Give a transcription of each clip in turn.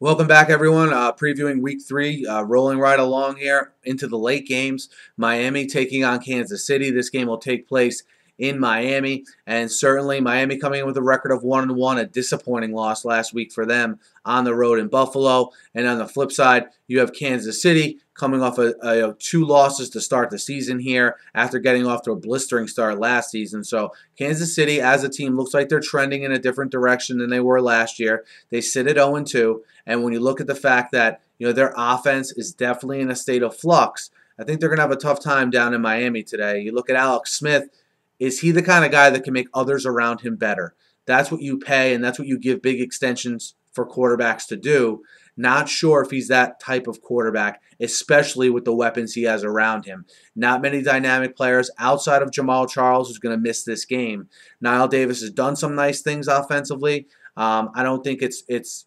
Welcome back, everyone. Previewing Week 3, rolling right along here into the late games. Miami taking on Kansas City. This game will take place in Miami, and certainly Miami coming in with a record of 1-1, a disappointing loss last week for them on the road in Buffalo. And on the flip side, you have Kansas City coming off two losses to start the season here after getting off to a blistering start last season. So Kansas City as a team looks like they're trending in a different direction than they were last year. They sit at 0-2, and when you look at the fact that their offense is definitely in a state of flux, I think they're going to have a tough time down in Miami today. You look at Alex Smith. Is he the kind of guy that can make others around him better? That's what you pay, and that's what you give big extensions for quarterbacks to do. Not sure if he's that type of quarterback, especially with the weapons he has around him. Not many dynamic players outside of Jamal Charles, who's going to miss this game. Niall Davis has done some nice things offensively. I don't think it's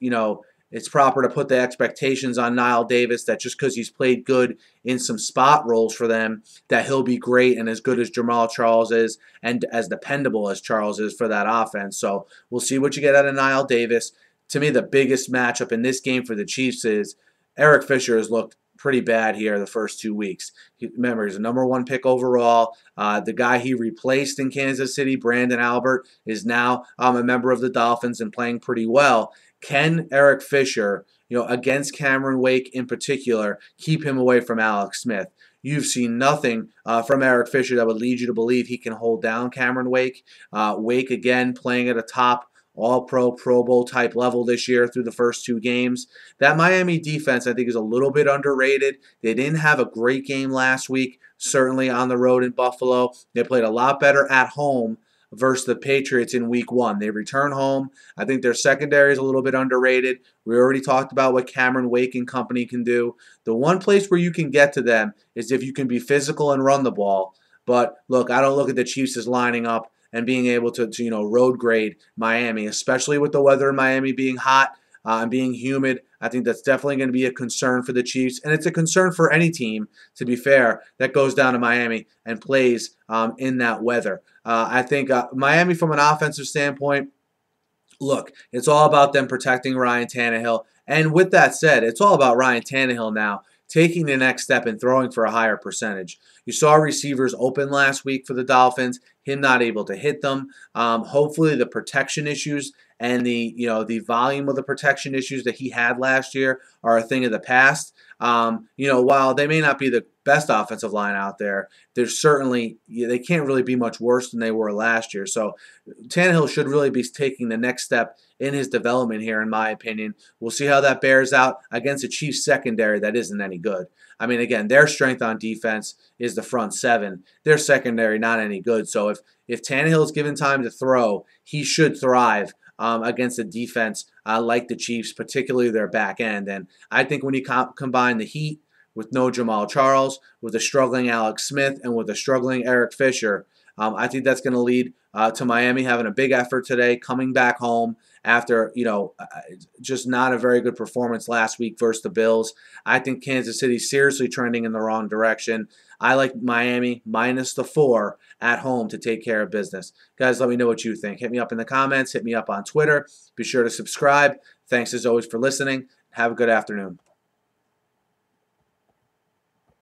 proper to put the expectations on Niall Davis that just because he's played good in some spot roles for them, that he'll be great and as good as Jamal Charles is and as dependable as Charles is for that offense. So we'll see what you get out of Niall Davis. To me, the biggest matchup in this game for the Chiefs is Eric Fisher has looked pretty bad here the first 2 weeks. Remember, he's a #1 pick overall. The guy he replaced in Kansas City, Brandon Albert, is now a member of the Dolphins and playing pretty well. Can Eric Fisher, against Cameron Wake in particular, keep him away from Alex Smith? You've seen nothing from Eric Fisher that would lead you to believe he can hold down Cameron Wake. Wake, again, playing at a top All-Pro, Pro Bowl type level this year through the first 2 games. That Miami defense, I think, is a little bit underrated. They didn't have a great game last week, certainly on the road in Buffalo. They played a lot better at home versus the Patriots in Week 1. They return home. I think their secondary is a little bit underrated. We already talked about what Cameron Wake and company can do. The one place where you can get to them is if you can be physical and run the ball. But look, I don't look at the Chiefs as lining up and being able to road grade Miami, especially with the weather in Miami being hot and being humid. I think that's definitely going to be a concern for the Chiefs, and it's a concern for any team, to be fair, that goes down to Miami and plays in that weather. I think Miami, from an offensive standpoint, look, it's all about them protecting Ryan Tannehill. And with that said, it's all about Ryan Tannehill now taking the next step and throwing for a higher percentage. You saw receivers open last week for the Dolphins, him not able to hit them. Hopefully the protection issues and the volume of the protection issues that he had last year are a thing of the past. While they may not be the best offensive line out there, there's certainly they can't really be much worse than they were last year. So Tannehill should really be taking the next step in his development here, in my opinion. We'll see how that bears out against a Chiefs secondary that isn't any good. I mean, again, their strength on defense is the front seven. Their secondary not any good. So if Tannehill is given time to throw, he should thrive against a defense like the Chiefs, particularly their back end. And I think when you combine the heat with no Jamal Charles, with a struggling Alex Smith, and with a struggling Eric Fisher, I think that's going to lead to Miami having a big effort today, coming back home after just not a very good performance last week versus the Bills. I think Kansas City's seriously trending in the wrong direction. I like Miami minus the 4 at home to take care of business. Guys, let me know what you think. Hit me up in the comments. Hit me up on Twitter. Be sure to subscribe. Thanks as always for listening. Have a good afternoon.